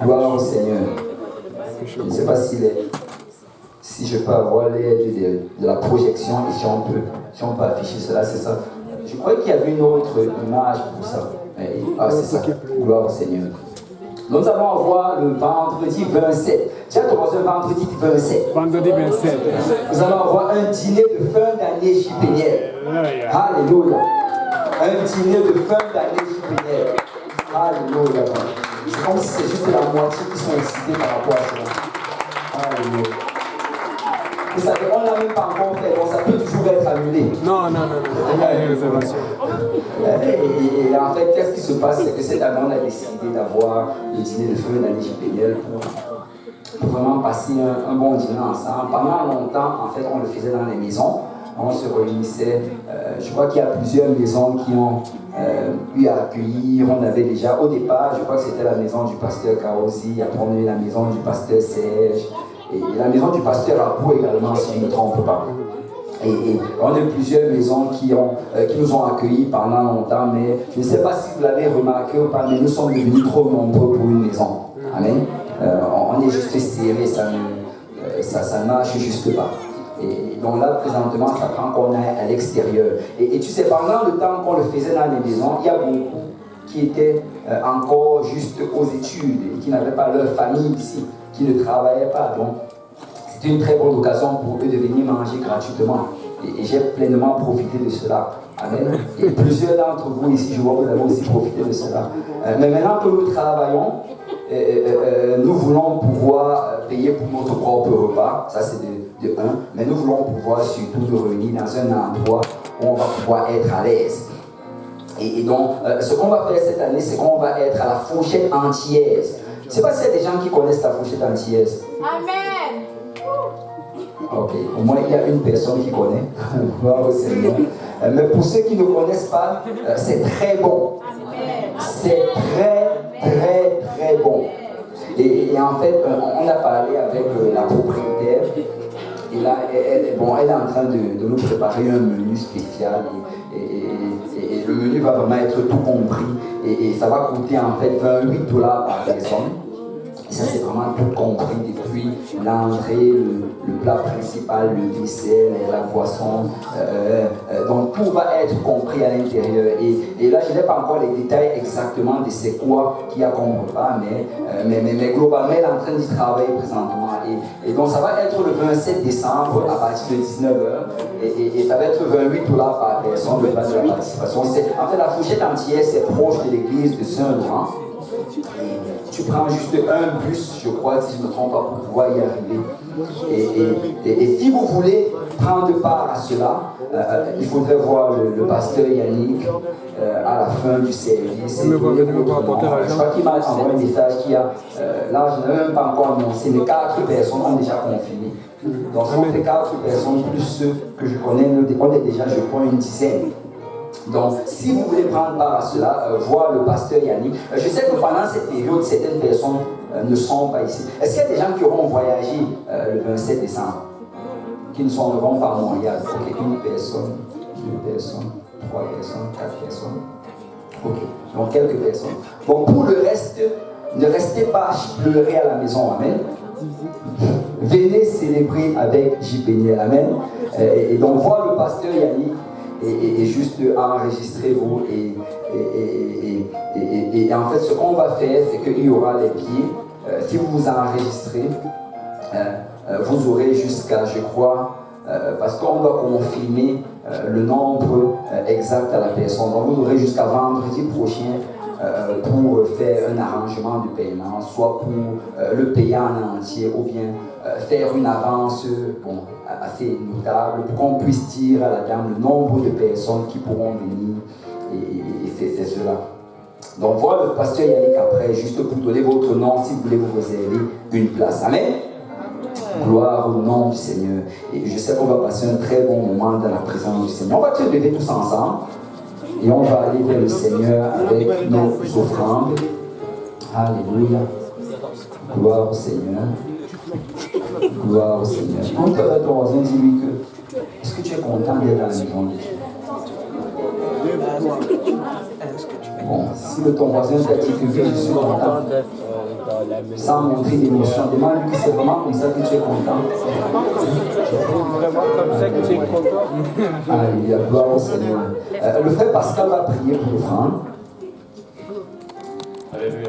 Gloire au Seigneur. Je ne sais pas si je peux avoir l'aide de la projection et si on peut afficher cela, c'est ça. Je croyais qu'il y avait une autre image pour ça. C'est ça. Gloire au Seigneur. Nous allons avoir le vendredi 27. J'ai commencé le vendredi 27. Vendredi 27. Nous allons avoir un dîner de fin d'année JPNL. Alléluia. Un dîner de fin d'année JPNL. Alléluia. C'est comme si c'est juste la moitié qui sont excités par rapport à cela. Alléluia. Vous savez, on ne l'a même pas encore fait, donc ça peut toujours être annulé. Non. Il y a une réservation. Et en fait, qu'est-ce qui se passe? C'est que cette année, on a décidé d'avoir le dîner de fin d'année JPNL pour vraiment passer un bon dîner ensemble. Pendant longtemps, en fait, on le faisait dans les maisons. On se réunissait. Je crois qu'il y a plusieurs maisons qui ont eu à accueillir. On avait déjà, au départ, je crois que c'était la maison du pasteur Kaosi. Après, on a eu la maison du pasteur Serge. Et la maison du pasteur Abou également, si je ne me trompe pas. Et on a eu plusieurs maisons qui nous ont accueillis pendant longtemps, mais je ne sais pas si vous l'avez remarqué ou pas, mais nous sommes devenus trop nombreux pour une maison. Amen. On est juste serré, ça ne marche juste pas. Et donc là, présentement, ça prend qu'on aille à l'extérieur. Et tu sais, pendant le temps qu'on le faisait dans les maisons, il y a beaucoup qui étaient encore juste aux études et qui n'avaient pas leur famille ici, qui ne travaillaient pas. Donc, c'était une très bonne occasion pour eux de venir manger gratuitement. Et j'ai pleinement profité de cela. Amen. Et plusieurs d'entre vous ici, je vois que vous avez aussi profité de cela. Mais maintenant que nous travaillons, nous voulons pouvoir payer pour notre propre repas. Ça, c'est de un. Mais nous voulons pouvoir surtout nous réunir dans un endroit où on va pouvoir être à l'aise. Et donc, ce qu'on va faire cette année, c'est qu'on va être à la fourchette antillaise. Je ne sais pas s'il y a des gens qui connaissent la fourchette antillaise. Amen. Ok, au moins il y a une personne qui connaît. Gloire au Seigneur. Mais pour ceux qui ne connaissent pas, c'est très bon. C'est très bon. Et en fait, on a parlé avec la propriétaire. Et là, elle est en train de nous préparer un menu spécial. Et le menu va vraiment être tout compris. Et ça va coûter en fait $28 par personne. Et ça, c'est vraiment tout compris depuis l'entrée, le plat principal, le dessert, la boisson. Donc, tout va être compris à l'intérieur. Et là, je n'ai pas encore les détails exactement de c'est quoi qu'il y a comme repas, mais globalement, elle est en train d'y travailler présentement. Et donc, ça va être le 27 décembre à partir de 19h. Et ça va être $28 par personne, le plat de la participation. En fait, la fourchette entière, c'est proche de l'église de Saint-Laurent. Tu prends juste un bus, je crois, si je ne me trompe pas, pour pouvoir y arriver. Et si vous voulez prendre part à cela, il faudrait voir le pasteur Yannick à la fin du service. Je crois qu'il m'a envoyé un message qui a, là je n'ai même pas encore annoncé, mais 4 personnes ont déjà confirmé. Donc si on fait 4 personnes plus ceux que je connais, on est déjà, je crois, une dizaine. Donc, si vous voulez prendre part à cela, voir le pasteur Yannick. Je sais que pendant cette période, certaines personnes ne sont pas ici. Est-ce qu'il y a des gens qui auront voyagé le 27 décembre, qui ne seront pas à Montréal? Ok, une personne, 2 personnes, 3 personnes, 4 personnes. Ok, donc quelques personnes. Bon, pour le reste, ne restez pas pleurer à la maison. Amen. Venez célébrer avec JPNL. Amen. Et donc, voir le pasteur Yannick. Et juste enregistrez-vous et en fait ce qu'on va faire c'est qu'il y aura les billets. Si vous vous enregistrez, vous aurez jusqu'à, je crois, parce qu'on doit confirmer le nombre exact à la personne, donc vous aurez jusqu'à vendredi prochain pour faire un arrangement de paiement, soit pour le payer en entier ou bien faire une avance assez notable pour qu'on puisse dire à la dame le nombre de personnes qui pourront venir et c'est cela. Donc voir le pasteur Yannick après, juste pour donner votre nom si vous voulez vous réserver une place. Amen. Gloire au nom du Seigneur. Et je sais qu'on va passer un très bon moment dans la présence du Seigneur. On va se lever tous ensemble. Et on va aller vers le Seigneur avec nos offrandes. Alléluia. Gloire au Seigneur. Gloire au Seigneur. Quand tu as ton voisin, dis-lui que est-ce que tu es content d'être dans la maison de Dieu? Bon, si ton voisin t'a dit que je suis content, Sans montrer d'émotion. Demande-lui que c'est vraiment comme ça que tu es content. Vraiment comme ça que tu es content. Alléluia, gloire au Seigneur. Le frère Pascal va prier pour l'offrande. Alléluia.